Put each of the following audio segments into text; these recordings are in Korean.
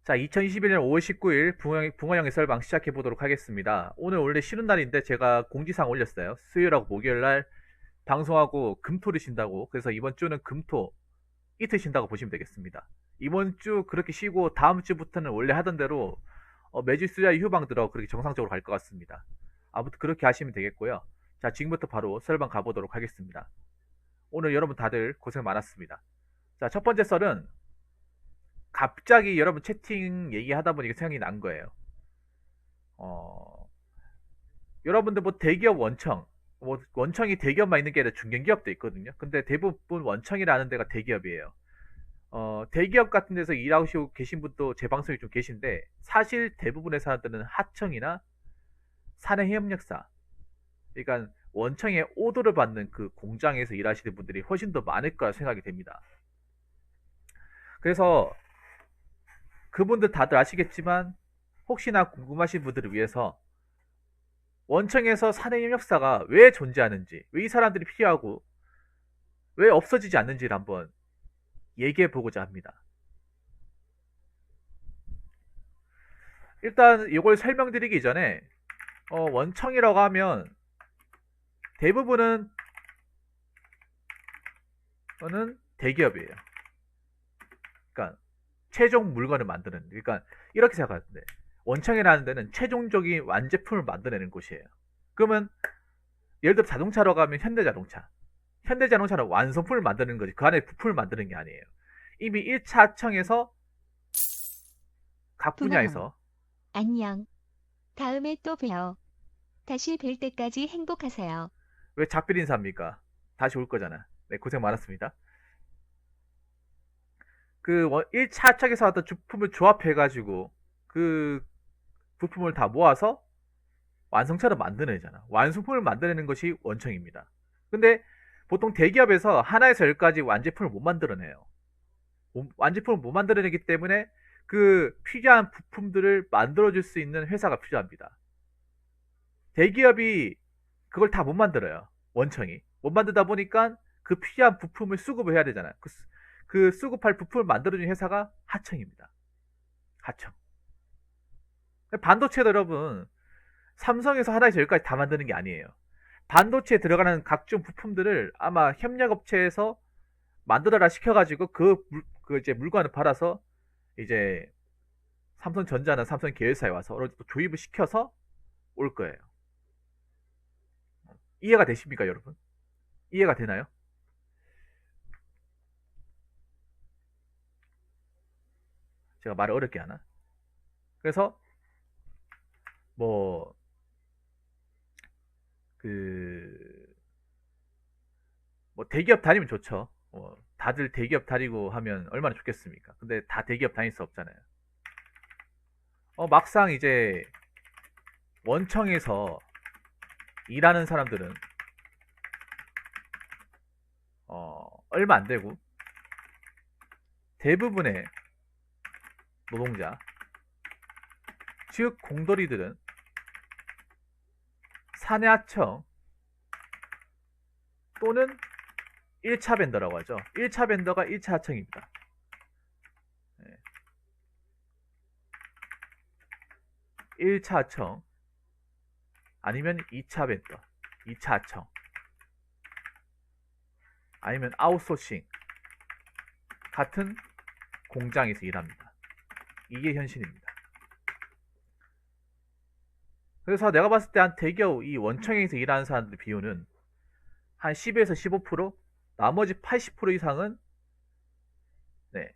자, 2021년 5월 19일 붕어형의 썰방 시작해 보도록 하겠습니다. 오늘 원래 쉬는 날인데 제가 공지사항 올렸어요. 수요일하고 목요일 날 방송하고 금토를 쉰다고. 그래서 이번 주는 금토 이틀 쉰다고 보시면 되겠습니다. 이번 주 그렇게 쉬고 다음 주부터는 원래 하던 대로 매주 수요일 휴방 들어 그렇게 정상적으로 갈 것 같습니다. 아무튼 그렇게 하시면 되겠고요. 자, 지금부터 바로 썰방 가보도록 하겠습니다. 오늘 여러분 다들 고생 많았습니다. 자, 첫 번째 썰은 갑자기 여러분 채팅 얘기하다 보니까 생각이 난 거예요. 어, 여러분들 뭐 대기업 원청, 뭐 원청이 대기업만 있는 게 아니라 중견기업도 있거든요. 근데 대부분 원청이라는 데가 대기업이에요. 대기업 같은 데서 일하시고 계신 분도 제 방송에 좀 계신데, 사실 대부분의 사람들은 하청이나 사내협력사, 그러니까 원청의 오더를 받는 그 공장에서 일하시는 분들이 훨씬 더 많을 거라 생각이 됩니다. 그래서 그분들 다들 아시겠지만 혹시나 궁금하신 분들을 위해서 원청에서 사내협력사가 왜 존재하는지, 왜 이 사람들이 필요하고 왜 없어지지 않는지를 한번 얘기해 보고자 합니다. 일단 이걸 설명드리기 전에 원청이라고 하면 대부분은 대기업이에요. 그러니까 최종 물건을 만드는, 그러니까 이렇게 생각하는데 원청이라는 데는 최종적인 완제품을 만들어내는 곳이에요. 그러면 예를 들어 자동차로 가면 현대자동차, 현대자동차는 완성품을 만드는 거지 그 안에 부품을 만드는 게 아니에요. 이미 1차 하청에서 각 붕어형, 분야에서. 안녕. 다음에 또 봬요. 다시 뵐 때까지 행복하세요. 왜 작별 인사합니까? 다시 올 거잖아. 네, 고생 많았습니다. 그 1차 하청에서 하던 부품을 조합해가지고 그 부품을 다 모아서 완성차를 만들어내잖아. 완성품을 만들어내는 것이 원청입니다. 근데 보통 대기업에서 하나에서 열까지 완제품을 못 만들어내요. 완제품을 못 만들어내기 때문에 그 필요한 부품들을 만들어줄 수 있는 회사가 필요합니다. 대기업이 그걸 다 못 만들어요. 원청이. 못 만들다 보니까 그 필요한 부품을 수급을 해야 되잖아요. 그 수급할 부품을 만들어주는 회사가 하청입니다. 하청. 반도체도 여러분, 삼성에서 하나에서 열까지 다 만드는 게 아니에요. 반도체에 들어가는 각종 부품들을 아마 협력업체에서 만들어라 시켜가지고 그 이제 물건을 팔아서 이제 삼성전자나 삼성 계열사에 와서 또 조립을 시켜서 올 거예요. 이해가 되십니까, 여러분? 이해가 되나요? 제가 말을 어렵게 하나? 그래서 뭐 그 뭐 대기업 다니면 좋죠. 다들 대기업 다니고 하면 얼마나 좋겠습니까? 근데 다 대기업 다닐 수 없잖아요. 막상 이제 원청에서 일하는 사람들은 얼마 안 되고 대부분의 노동자, 즉 공돌이들은 사내하청 또는 1차 벤더라고 하죠. 1차 벤더가 1차 하청입니다. 1차 하청 아니면 2차 벤더, 2차 하청 아니면 아웃소싱 같은 공장에서 일합니다. 이게 현실입니다. 그래서 내가 봤을 때 한 대기업 이 원청에서 일하는 사람들 비율은 한 10에서 15%, 나머지 80% 이상은 네,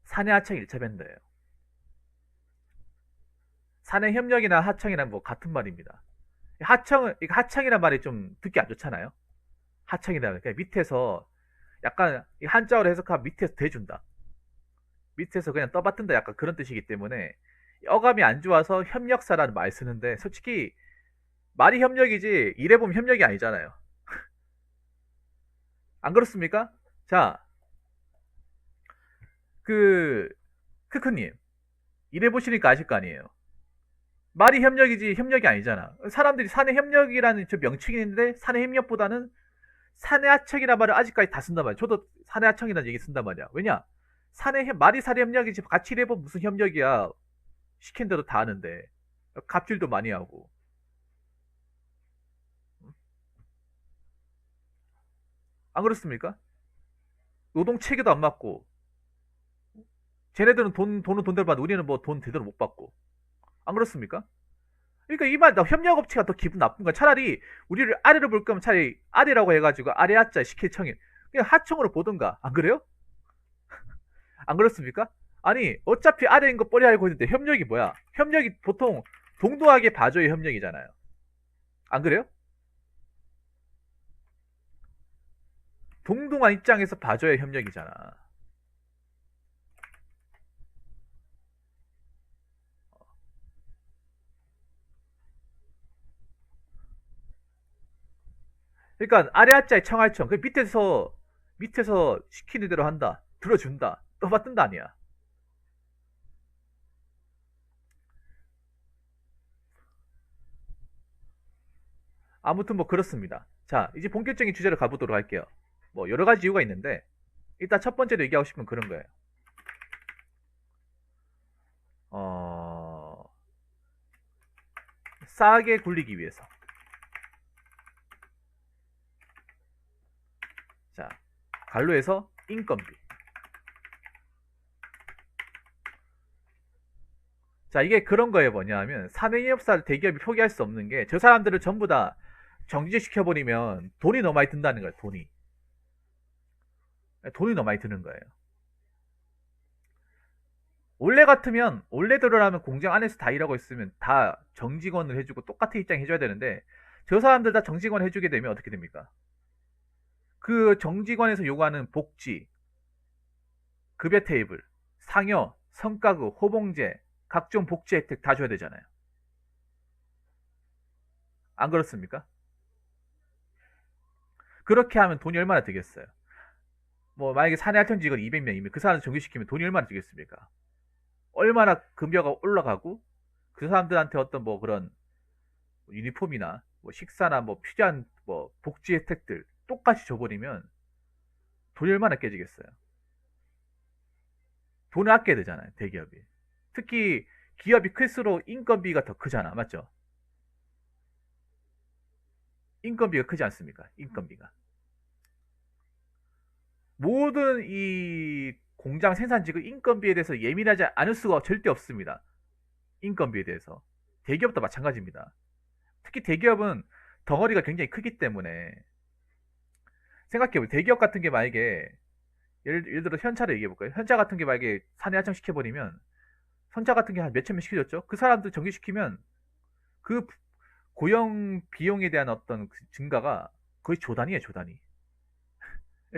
사내 하청 1차 벤더예요. 사내 협력이나 하청이랑 뭐 같은 말입니다. 하청이란 말이 좀 듣기 안 좋잖아요. 하청이라 그러니까 밑에서 약간 한자어로 해석하면 밑에서 대준다. 밑에서 그냥 떠받든다 약간 그런 뜻이기 때문에 어감이 안 좋아서 협력사라는 말 쓰는데 솔직히 말이 협력이지 일해보면 협력이 아니잖아요. 안 그렇습니까? 자, 그 크크님 일해보시니까 아실 거 아니에요. 말이 협력이지 협력이 아니잖아. 사람들이 사내협력이라는 저 명칭이 있는데 사내협력보다는 사내하청이라는 말을 아직까지 다 쓴단 말이야. 저도 사내하청이라는 얘기 쓴단 말이야. 왜냐? 말이 사내 협력이지 같이 일해보면 무슨 협력이야. 시킨 대로 다 하는데 갑질도 많이 하고. 안 그렇습니까? 노동 체계도 안 맞고 쟤네들은 돈은 돈대로 받고 우리는 뭐 돈 제대로 못 받고. 안 그렇습니까? 그러니까 이 말, 협력업체가 더 기분 나쁜 거야. 차라리 우리를 아래로 볼 거면 차라리 아래라고 해가지고 아래 하자 시킬 청이 그냥 하청으로 보든가. 안 그래요? 안 그렇습니까? 아니 어차피 아래인 거 뻔히 알고 있는데 협력이 뭐야? 협력이 보통 동등하게 봐줘야 협력이잖아요. 안 그래요? 동등한 입장에서 봐줘야 협력이잖아. 그러니까 아래 하자에 청할청. 그 밑에서 시키는 대로 한다. 들어준다. 떠받든다 아니야. 아무튼 뭐 그렇습니다. 자, 이제 본격적인 주제로 가보도록 할게요. 뭐 여러 가지 이유가 있는데 일단 첫 번째로 얘기하고 싶은 그런 거예요. 어, 싸게 굴리기 위해서. 자, 관로에서 인건비. 자, 이게 그런 거예요. 뭐냐면 사내인협사를 대기업이 포기할 수 없는 게 저 사람들을 전부 다 정지시켜버리면 돈이 너무 많이 든다는 거예요. 돈이 너무 많이 드는 거예요. 원래 같으면 원래대로라면 공장 안에서 다 일하고 있으면 다 정직원을 해주고 똑같은 입장 해줘야 되는데 저 사람들 다 정직원 해주게 되면 어떻게 됩니까? 그 정직원에서 요구하는 복지, 급여 테이블, 상여, 성과급, 호봉제, 각종 복지 혜택 다 줘야 되잖아요. 안 그렇습니까? 그렇게 하면 돈이 얼마나 들겠어요? 뭐 만약에 사내 할청 직원 200명이면 그 사람을 정규시키면 돈이 얼마나 들겠습니까? 얼마나 급여가 올라가고 그 사람들한테 어떤 뭐 그런 유니폼이나 뭐 식사나 뭐 필요한 뭐 복지 혜택들 똑같이 줘버리면 돈이 얼마나 깨지겠어요? 돈을 아껴야 되잖아요, 대기업이. 특히 기업이 클수록 인건비가 더 크잖아, 맞죠? 인건비가 크지 않습니까? 인건비가. 모든 이 공장 생산직은 인건비에 대해서 예민하지 않을 수가 절대 없습니다. 인건비에 대해서. 대기업도 마찬가지입니다. 특히 대기업은 덩어리가 굉장히 크기 때문에 생각해보세요. 대기업 같은 게 만약에 예를 들어 현차를 얘기해볼까요? 현차 같은 게 만약에 사내 하청 시켜버리면 현차 같은 게 한 몇천 명 시켜줬죠? 그 사람들 정규시키면 그 고용 비용에 대한 어떤 증가가 거의 조단위에요, 조단위.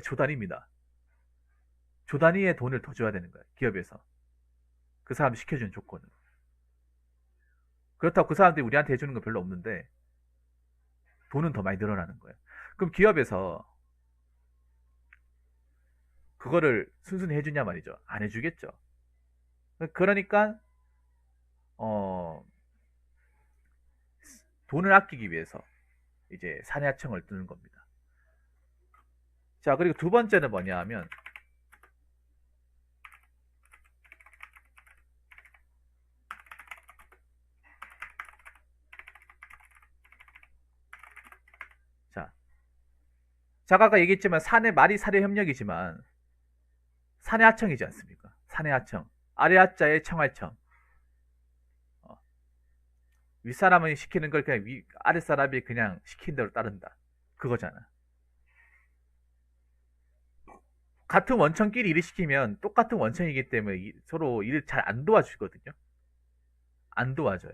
조단위입니다. 조단위의 돈을 더 줘야 되는 거예요, 기업에서. 그 사람 시켜주는 조건은. 그렇다고 그 사람들이 우리한테 해주는 건 별로 없는데 돈은 더 많이 늘어나는 거예요. 그럼 기업에서 그거를 순순히 해주냐 말이죠. 안 해주겠죠. 그러니까 어, 돈을 아끼기 위해서 이제 사내하청을 두는 겁니다. 자, 그리고 두 번째는 뭐냐 하면 자, 제가 아까 얘기했지만 말이 사내 협력이지만 사내하청이지 않습니까? 사내하청. 아래 하자의 청하청. 어, 윗사람은 시키는 걸 그냥 아랫사람이 그냥 시킨 대로 따른다. 그거잖아. 같은 원청끼리 일을 시키면 똑같은 원청이기 때문에 서로 일을 잘 안 도와주거든요. 안 도와줘요.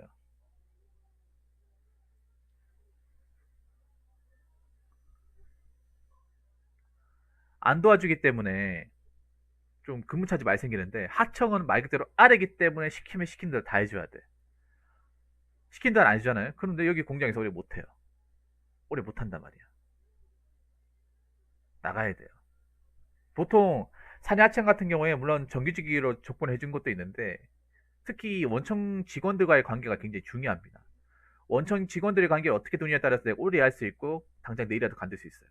안 도와주기 때문에 좀 근무차지 많이 생기는데 하청은 말 그대로 아래기 때문에 시키면 시킨 대로 다 해줘야 돼. 시킨 대로 안 해주잖아요. 그런데 여기 공장에서 오래 못해요. 오래 못한단 말이야. 나가야 돼요. 보통 사내하청 같은 경우에 물론 정규직으로 조건을 해준 것도 있는데 특히 원청 직원들과의 관계가 굉장히 중요합니다. 원청 직원들의 관계를 어떻게 두느냐에 따라서 내가 오래 할 수 있고 당장 내일이라도 간들 수 있어요.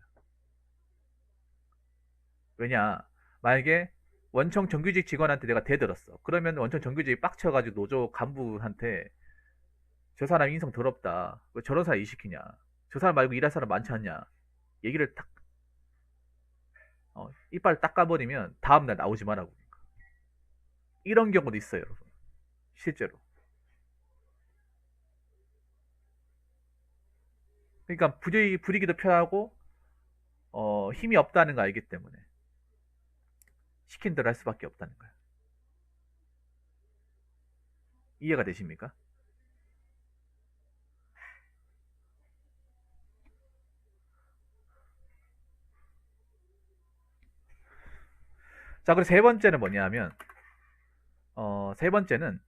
왜냐 만약에 원청 정규직 직원한테 내가 대들었어. 그러면 원청 정규직이 빡쳐가지고 노조 간부한테 저 사람 인성 더럽다. 왜 저런 사람 일 시키냐. 저 사람 말고 일할 사람 많지 않냐. 얘기를 딱, 이빨 딱 까버리면 다음날 나오지 마라고. 이런 경우도 있어요, 여러분. 실제로. 그러니까 부리기도 편하고, 힘이 없다는 거 알기 때문에 시킨 대로 할 수밖에 없다는 거예요. 이해가 되십니까? 자, 그리고 세 번째는 뭐냐 하면, 세 번째는,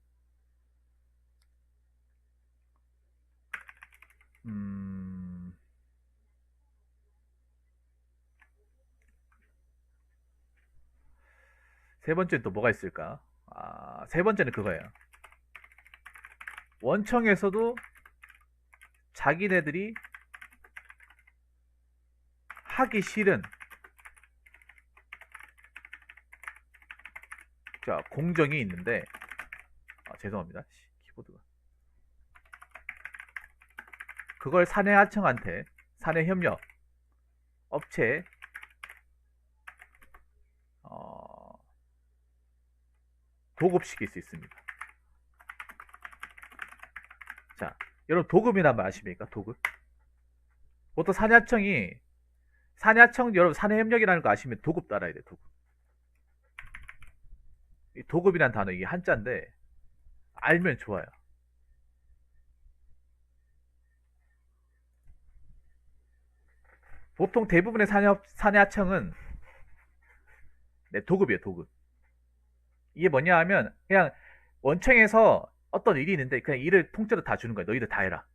음, 세 번째는 또 뭐가 있을까? 세 번째는 그거예요. 원청에서도 자기네들이 하기 싫은, 자, 공정이 있는데, 죄송합니다. 키보드가. 그걸 사내하청한테, 사내협력, 업체에, 도급시킬 수 있습니다. 자, 여러분 도급이란 말 아십니까? 도급. 보통 사내하청 여러분 사내협력이라는 거 아시면 도급 따라야 돼. 도급. 이 도급이란 단어 이게 한자인데 알면 좋아요. 보통 대부분의 사내하청은 네, 도급이에요. 도급. 이게 뭐냐 하면 그냥 원청에서 어떤 일이 있는데 그냥 일을 통째로 다 주는 거야. 너희들 다 해라.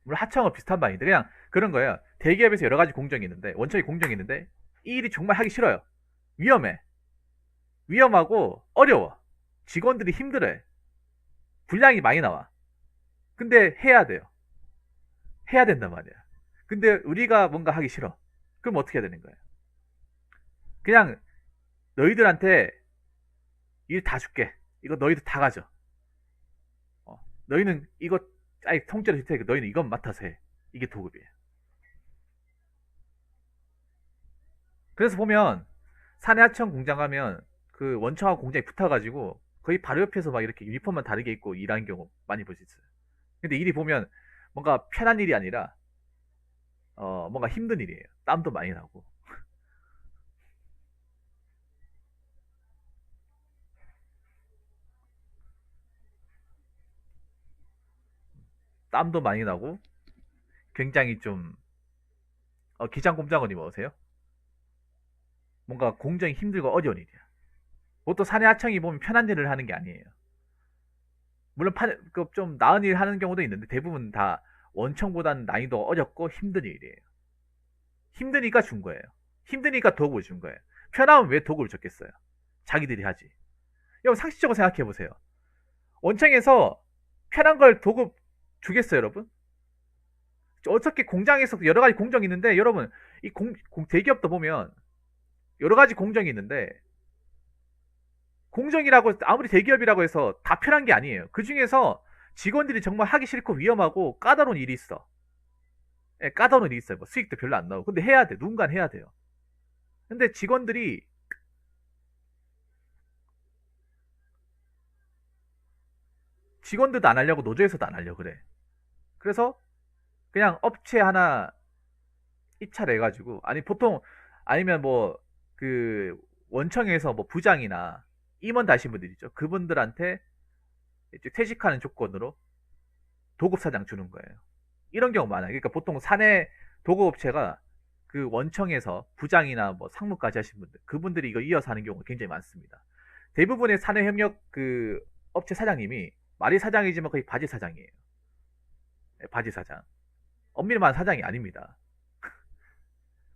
물론 하청은 비슷한 바인데 그냥 그런 거예요. 대기업에서 여러 가지 공정이 있는데 원청이 공정이 있는데 이 일이 정말 하기 싫어요. 위험해. 위험하고 어려워. 직원들이 힘들어해. 분량이 많이 나와. 근데 해야 돼요. 해야 된단 말이야. 근데 우리가 뭔가 하기 싫어. 그럼 어떻게 해야 되는 거예요? 그냥 너희들한테 일 다 줄게. 이거 너희들 다 가져. 너희는 이거 아니 통째로 줄 테니까 너희는 이건 맡아서 해. 이게 도급이에요. 그래서 보면 사내하청 공장 가면 그 원청하고 공장이 붙어가지고 거의 바로 옆에서 막 이렇게 유니폼만 다르게 입고 일하는 경우 많이 볼 수 있어요. 근데 일이 보면 뭔가 편한 일이 아니라 뭔가 힘든 일이에요. 땀도 많이 나고. 땀도 많이 나고 굉장히 좀 기장꼼장거리 뭐세요? 뭔가 공정이 힘들고 어려운 일이야. 보통 사내 하청이 보면 편한 일을 하는 게 아니에요. 물론 좀 나은 일 하는 경우도 있는데 대부분 다 원청보다는 난이도가 어렵고 힘든 일이에요. 힘드니까 준 거예요. 힘드니까 도구를 준 거예요. 편하면 왜 도구를 줬겠어요? 자기들이 하지. 여러분 상식적으로 생각해 보세요. 원청에서 편한 걸 도구 주겠어요, 여러분? 어떻게 공장에서 여러 가지 공정이 있는데 여러분 이 대기업도 보면 여러 가지 공정이 있는데 공정이라고 아무리 대기업이라고 해서 다 편한 게 아니에요. 그 중에서 직원들이 정말 하기 싫고 위험하고 까다로운 일이 있어. 예, 까다로운 일이 있어요. 뭐 수익도 별로 안 나오고. 근데 해야 돼. 누군가는 해야 돼요. 근데 직원들도 안 하려고 노조에서도 안 하려고 그래. 그래서 그냥 업체 하나 입찰해가지고 아니 보통 아니면 뭐 그 원청에서 뭐 부장이나 임원 다신 분들 있죠. 그분들한테 퇴직하는 조건으로 도급 사장 주는 거예요. 이런 경우 많아요. 그러니까 보통 사내 도급업체가 그 원청에서 부장이나 뭐 상무까지 하신 분들, 그분들이 이거 이어서 하는 경우가 굉장히 많습니다. 대부분의 사내 협력 그 업체 사장님이 말이 사장이지만 거의 바지 사장이에요. 네, 바지 사장. 엄밀히 말하면 사장이 아닙니다.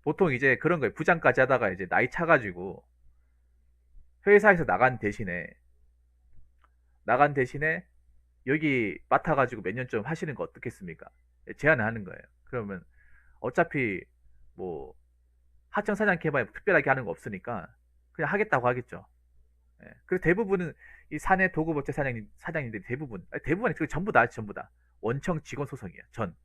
보통 이제 그런 거예요. 부장까지 하다가 이제 나이 차가지고 회사에서 나간 대신에 여기 맡아가지고 몇 년 좀 하시는 거 어떻겠습니까? 제안을 하는 거예요. 그러면 어차피 뭐 하청 사장 개발 특별하게 하는 거 없으니까 그냥 하겠다고 하겠죠. 예. 그래서 대부분은 이 사내 도급업체 사장님들이 대부분이 그 전부 다 원청 직원 소속이에요. 전.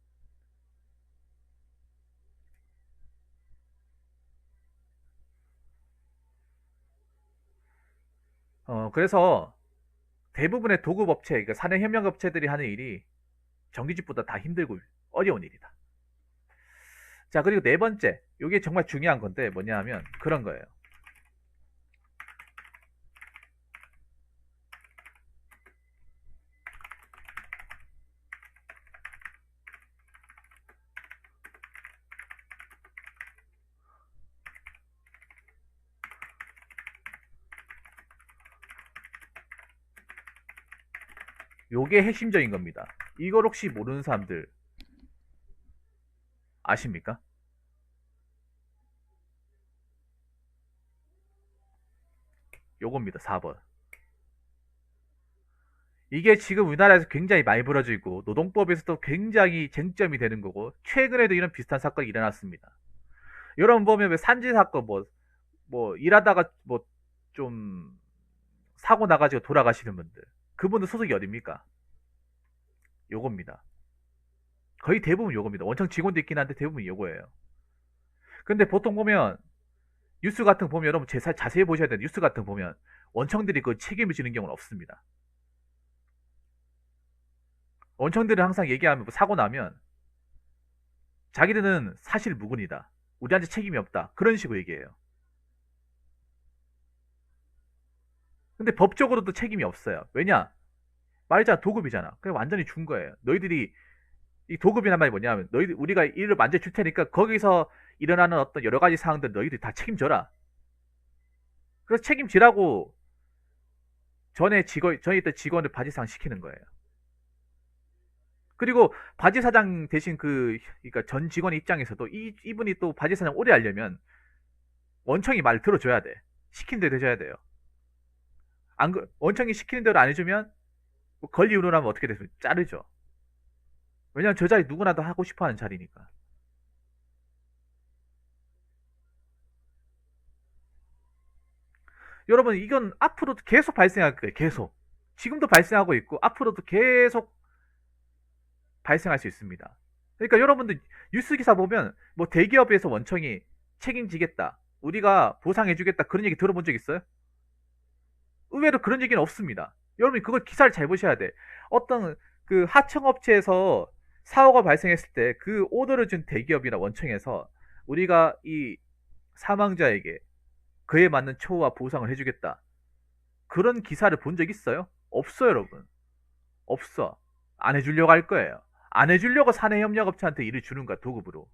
그래서 대부분의 도급업체, 그러니까 사내 협력업체들이 하는 일이 정규직보다 다 힘들고 어려운 일이다. 자, 그리고 네 번째, 이게 정말 중요한 건데 뭐냐 하면 그런 거예요. 요게 핵심적인 겁니다. 이걸 혹시 모르는 사람들 아십니까? 요겁니다. 4번. 이게 지금 우리나라에서 굉장히 많이 벌어지고 노동법에서도 굉장히 쟁점이 되는 거고 최근에도 이런 비슷한 사건이 일어났습니다. 여러분 보면 왜 산지 사건 뭐 일하다가 뭐 좀 사고 나가지고 돌아가시는 분들 그분들 소속이 어딥니까? 요겁니다. 거의 대부분 요겁니다. 원청 직원도 있긴 한데 대부분 요거예요. 근데 보통 보면 뉴스 같은 거 보면 여러분 자세히 보셔야 돼요. 뉴스 같은 거 보면 원청들이 그 책임을 지는 경우는 없습니다. 원청들은 항상 얘기하면 뭐 사고 나면 자기들은 사실 무근이다. 우리한테 책임이 없다. 그런 식으로 얘기해요. 근데 법적으로도 책임이 없어요. 왜냐? 말자 도급이잖아. 그냥 완전히 준 거예요. 너희들이 이 도급이란 말이 뭐냐면 너희들 우리가 일을 만져 줄 테니까 거기서 일어나는 어떤 여러 가지 사항들 너희들이 다 책임져라. 그래서 책임지라고 전에 있던 직원을 바지상 시키는 거예요. 그리고 바지 사장 대신 그러니까 전 직원 입장에서도 이분이 또 바지 사장 오래 하려면 원청이 말 들어줘야 돼. 시킨 대로 해줘야 돼요. 원청이 시키는 대로 안 해주면 뭐 권리 운운하면 어떻게 돼서 자르죠. 왜냐면 저 자리 누구나 다 하고 싶어하는 자리니까. 여러분 이건 앞으로도 계속 발생할 거예요. 계속. 지금도 발생하고 있고 앞으로도 계속 발생할 수 있습니다. 그러니까 여러분들 뉴스 기사 보면 뭐 대기업에서 원청이 책임지겠다. 우리가 보상해주겠다. 그런 얘기 들어본 적 있어요? 의외로 그런 얘기는 없습니다. 여러분이 그걸 기사를 잘 보셔야 돼. 어떤 그 하청업체에서 사고가 발생했을 때 그 오더를 준 대기업이나 원청에서 우리가 이 사망자에게 그에 맞는 처우와 보상을 해주겠다. 그런 기사를 본 적 있어요? 없어, 여러분. 없어. 안 해주려고 할 거예요. 안 해주려고 사내협력업체한테 일을 주는 거야, 도급으로.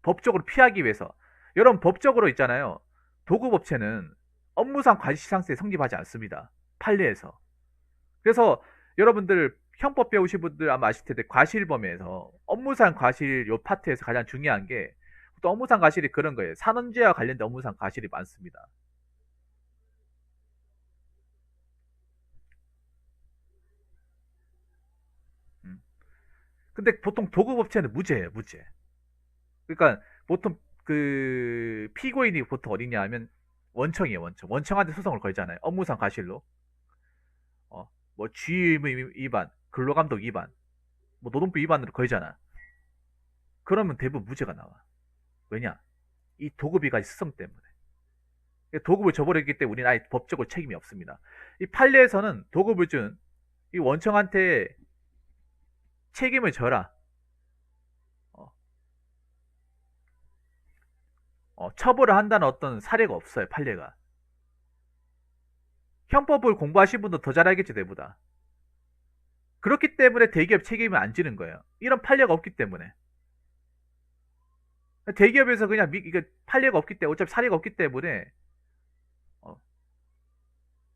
법적으로 피하기 위해서. 여러분, 법적으로 있잖아요. 도급업체는 업무상 과시상세 성립하지 않습니다. 판례에서. 그래서 여러분들 형법 배우신 분들 아마 아실 텐데 과실범위에서 업무상 과실 요 파트에서 가장 중요한 게 또 업무상 과실이 그런 거예요. 산업재해와 관련된 업무상 과실이 많습니다. 음. 근데 보통 도급업체는 무죄예요, 무죄. 그러니까 보통 그 피고인이 보통 어디냐 하면 원청이에요, 원청. 원청한테 소송을 걸잖아요. 업무상 과실로. 뭐 주의의무 위반, 근로감독 위반, 뭐 노동부 위반으로 걸잖아. 그러면 대부분 무죄가 나와. 왜냐? 이 도급이가지 수성 때문에. 도급을 저버렸기 때문에 우리는 아예 법적으로 책임이 없습니다. 이 판례에서는 도급을 준 이 원청한테 책임을 져라. 어, 처벌을 한다는 어떤 사례가 없어요, 판례가. 형법을 공부하신 분도 더 잘 알겠지, 내보다. 그렇기 때문에 대기업 책임을 안 지는 거예요. 이런 판례가 없기 때문에. 대기업에서 그냥 이게 판례가 없기 때문에, 어차피 사례가 없기 때문에, 어,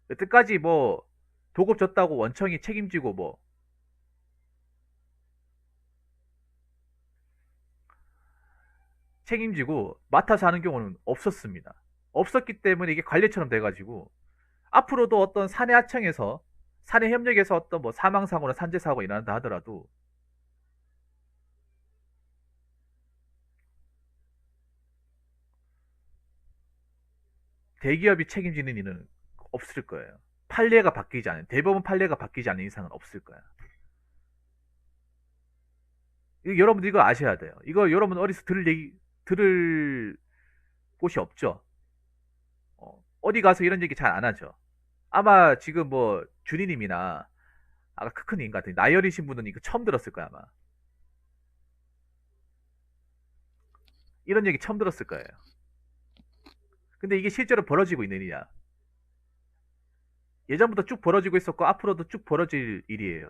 여태까지 뭐, 도급 줬다고 원청이 책임지고 뭐, 책임지고 맡아서 하는 경우는 없었습니다. 없었기 때문에 이게 관례처럼 돼가지고, 앞으로도 어떤 사내하청에서, 사내협력에서 어떤 뭐 사망사고나 산재사고가 일어난다 하더라도, 대기업이 책임지는 일은 없을 거예요. 판례가 바뀌지 않은, 대법원 판례가 바뀌지 않는 이상은 없을 거야. 여러분들 이거 아셔야 돼요. 이거 여러분 어디서 들을 곳이 없죠. 어디 가서 이런 얘기 잘 안 하죠. 아마 지금 뭐 준이님이나 아까 크크님 같은 나이 어리신 분은 이거 처음 들었을 거야 아마. 이런 얘기 처음 들었을 거예요. 근데 이게 실제로 벌어지고 있는 일이야. 예전부터 쭉 벌어지고 있었고 앞으로도 쭉 벌어질 일이에요.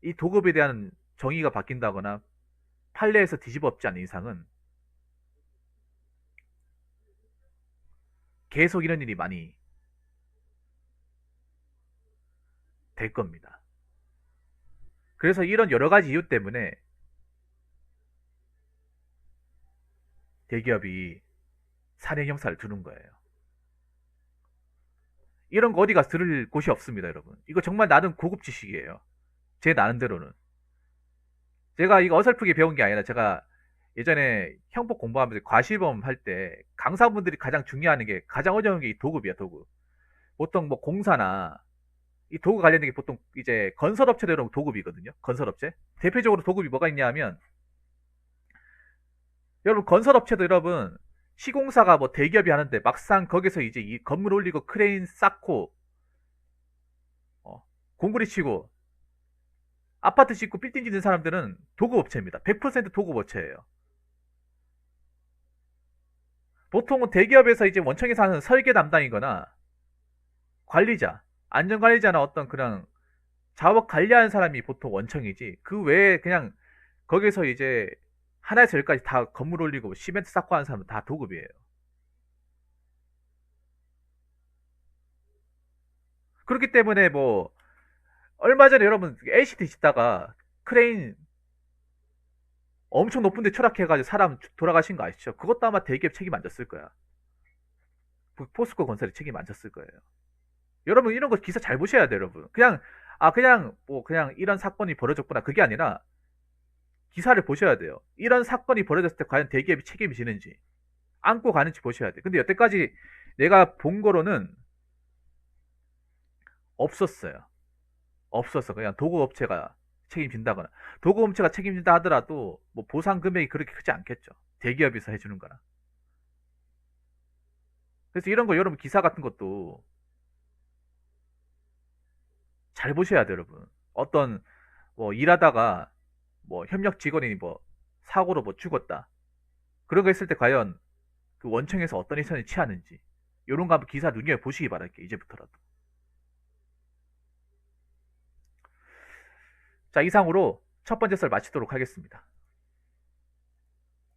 이 도급에 대한 정의가 바뀐다거나 판례에서 뒤집어 엎지 않는 이상은 계속 이런 일이 많이 될 겁니다. 그래서 이런 여러 가지 이유 때문에 대기업이 산행 형사를 두는 거예요. 이런 거 어디 가서 들을 곳이 없습니다, 여러분. 이거 정말 나름 고급 지식이에요. 제 나름대로는. 제가 이거 어설프게 배운 게 아니라 제가 예전에 형법 공부하면서 과시범 할 때 강사분들이 가장 중요한 게 가장 어려운 게 이 도급이야, 도급. 보통 뭐 공사나 이 도구 관련된 게 보통 이제 건설업체도 여러분 도급이거든요. 건설업체. 대표적으로 도급이 뭐가 있냐 하면 여러분 건설업체도 여러분 시공사가 뭐 대기업이 하는데 막상 거기서 이제 이 건물 올리고 크레인 쌓고 어, 공구리 치고 아파트 짓고 빌딩 짓는 사람들은 도급업체입니다. 100% 도급업체예요. 보통은 대기업에서 이제 원청에서 하는 설계 담당이거나 관리자, 안전관리자나 어떤 그런 작업 관리하는 사람이 보통 원청이지 그 외에 그냥 거기서 이제 하나에서 열까지 다 건물 올리고 시멘트 쌓고 하는 사람은 다 도급이에요. 그렇기 때문에 뭐 얼마 전에 여러분 LCD 짓다가 크레인 엄청 높은 데 추락해가지고 사람 돌아가신 거 아시죠? 그것도 아마 대기업 책임 안 졌을 거야. 포스코 건설이 책임 안 졌을 거예요. 여러분 이런 거 기사 잘 보셔야 돼요, 여러분. 그냥 뭐 그냥 이런 사건이 벌어졌구나 그게 아니라 기사를 보셔야 돼요. 이런 사건이 벌어졌을 때 과연 대기업이 책임이 지는지 안고 가는지 보셔야 돼. 근데 여태까지 내가 본 거로는 없었어요. 없었어. 그냥 도구업체가 책임진다거나 도구업체가 책임진다 하더라도 뭐 보상 금액이 그렇게 크지 않겠죠. 대기업에서 해주는 거라. 그래서 이런 거 여러분 기사 같은 것도 잘 보셔야 돼요, 여러분. 어떤 뭐 일하다가 뭐 협력 직원이 뭐 사고로 뭐 죽었다. 그런 거 했을 때 과연 그 원청에서 어떤 액션을 취하는지 이런 거 한번 기사 눈여겨 보시기 바랄게요. 이제부터라도. 자, 이상으로 첫 번째 썰 마치도록 하겠습니다.